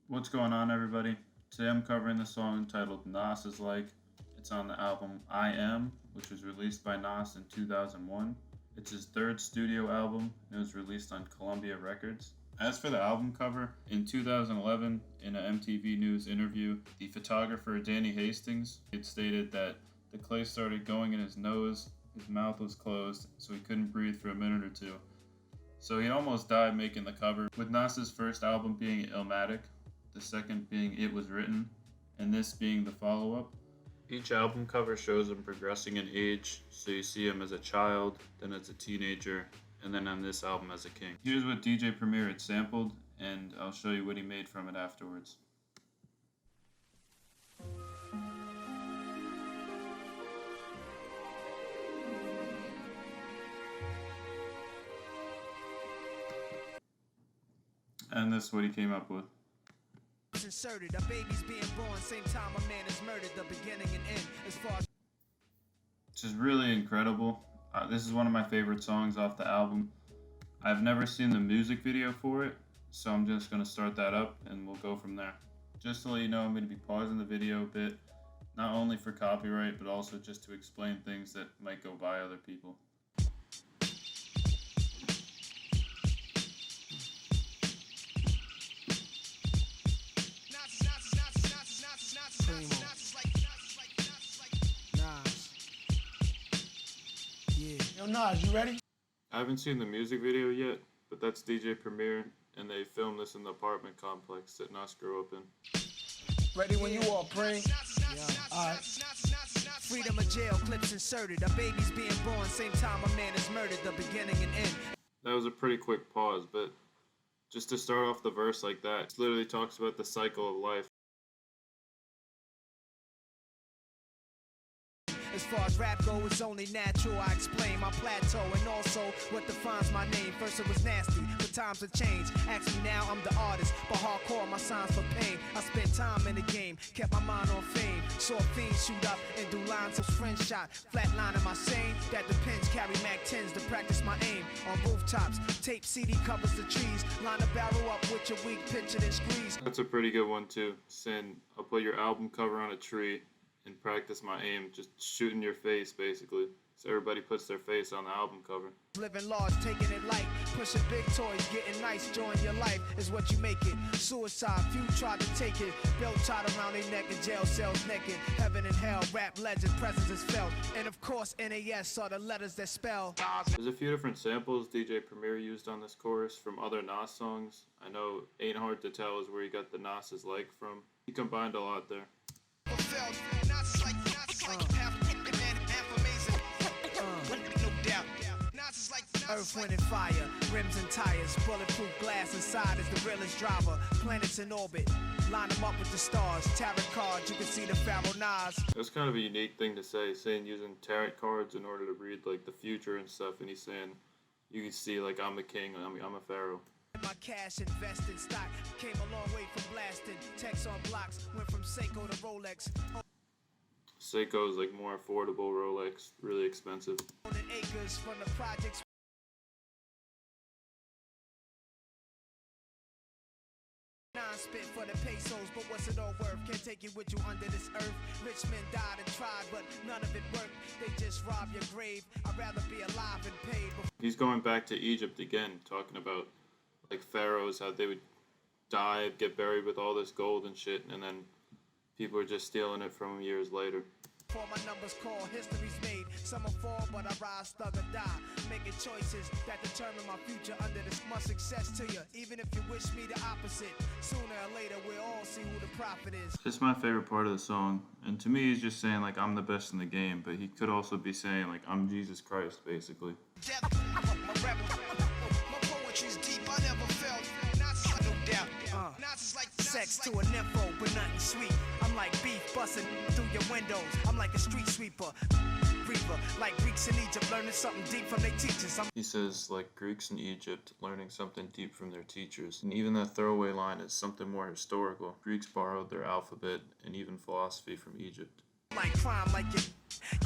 What's going on, everybody? Today I'm covering the song entitled Nas Is Like. It's on the album I Am, which was released by Nas in 2001. It's his third studio album and it was released on Columbia Records. As for the album cover, in 2011, in an MTV News interview, the photographer Danny Hastings had stated that the clay started going in his nose, his mouth was closed, so he couldn't breathe for a minute or two. So he almost died making the cover, with Nas's first album being Illmatic, the second being It Was Written, and this being the follow-up. Each album cover shows him progressing in age, so you see him as a child, then as a teenager, and then on this album as a king. Here's what DJ Premier had sampled, and I'll show you what he made from it afterwards. And this is what he came up with. Inserted, a baby's being born, same time a man is murdered, the beginning and end as far as... Which is really incredible. This is one of my favorite songs off the album. I've never seen the music video for it, so I'm just going to start that up and we'll go from there. Just to let you know, I'm going to be pausing the video a bit, not only for copyright, but also just to explain things that might go by other people. Yo, Nas, you ready? I haven't seen the music video yet, but that's DJ Premier, and they filmed this in the apartment complex that Nas grew up in. Ready when you are, Pring. Yeah. Alright. Freedom of jail, clips inserted, a baby's being born, same time a man is murdered, the beginning and end. That was a pretty quick pause, but just to start off the verse like that, it literally talks about the cycle of life. As far as rap go, it's only natural. I explain my plateau and also what defines my name. First it was nasty, but times have changed. Ask me now, I'm the artist, but hardcore, my signs for pain. I spent time in the game, kept my mind on fame. Saw fiends shoot up and do lines of friends shot. Flatline in my sane, that depends. Carry Mac 10s to practice my aim. On rooftops, tape CD covers the trees. Line a barrel up with your weak picture and squeeze. That's a pretty good one too. Saying, I'll put your album cover on a tree and practice my aim, just shooting your face basically. So everybody puts their face on the album cover. Living large, taking it light, pushing big toys, getting nice, enjoying your life is what you make it. Suicide, few tried to take it, belt tied around their neck in jail cells naked. Heaven and hell, rap legend, presence is felt. And of course, NAS are the letters that spell. There's a few different samples DJ Premier used on this chorus from other Nas songs. I know Ain't Hard to Tell is where he got the Nas Is Like from. He combined a lot there. Earth, wind, and fire, rims and tires, bulletproof glass inside is the realest driver. Planets in orbit, line them up with the stars. Tarot cards, you can see the Pharaoh Nas. That's kind of a unique thing to say, saying using tarot cards in order to read like the future and stuff, and he's saying you can see like I'm a king, I'm a pharaoh. My cash invested stock came a long way from blasting. Text on blocks went from Seiko to Rolex. Seiko is like more affordable, Rolex really expensive. Owning acres from the projects. Spit for the pesos, but what's it all worth? Can't take it with you under this earth. Rich men died and tried, but none of it worked. They just rob your grave. I'd rather be alive and paid. He's going back to Egypt again, talking about like pharaohs, how they would die, get buried with all this gold and shit, and then people are just stealing it from them years later. For my numbers call, history's made. Some will fall, but I rise, thug or die. Making choices that determine my future under this much success to you. Even if you wish me the opposite, sooner or later we'll all see who the prophet is. This is my favorite part of the song, and to me he's just saying like I'm the best in the game, but he could also be saying like I'm Jesus Christ, basically. My poetry's deep, I never felt. Not no doubt. Sex to a nympho, but nothing sweet. I'm like beef busting through your windows. I'm like a street sweeper. Like Greeks in Egypt, learning something deep from their teachers. He says, like Greeks in Egypt, learning something deep from their teachers. And even that throwaway line is something more historical. Greeks borrowed their alphabet and even philosophy from Egypt. Like crime, like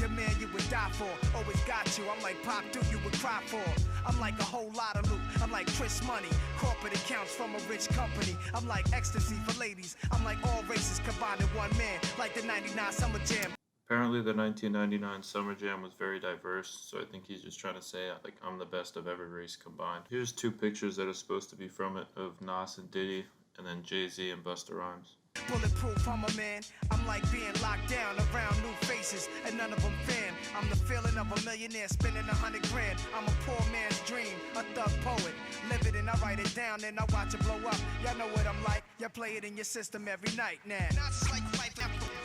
your man you would die for. Always got you. I'm like Pop Duke, you would cry for. I'm like a whole lot of loot. I'm like Chris Money. Corporate accounts from a rich company. I'm like ecstasy for ladies. I'm like all races combined in one man. Like the 99 Summer Jam. Apparently the 1999 Summer Jam was very diverse, so I think he's just trying to say, like, I'm the best of every race combined. Here's two pictures that are supposed to be from it of Nas and Diddy, and then Jay-Z and Busta Rhymes. Bulletproof, I'm a man. I'm like being locked down around new faces, and none of them fan. I'm the feeling of a millionaire spending 100 grand. I'm a poor man's dream, a thug poet. Live it and I write it down, and I watch it blow up. Y'all know what I'm like. Y'all play it in your system every night now. Nas is like life,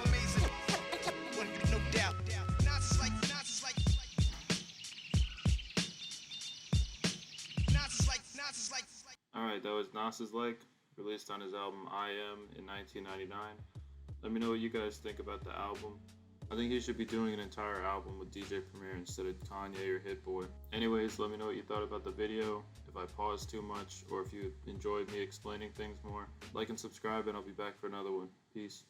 amazing. No doubt. Nas is like. Alright, that was Nas Is Like, released on his album I Am in 1999. Let me know what you guys think about the album. I think he should be doing an entire album with DJ Premier instead of Kanye or Hit Boy. Anyways, let me know what you thought about the video, if I paused too much, or if you enjoyed me explaining things more. Like and subscribe, and I'll be back for another one. Peace.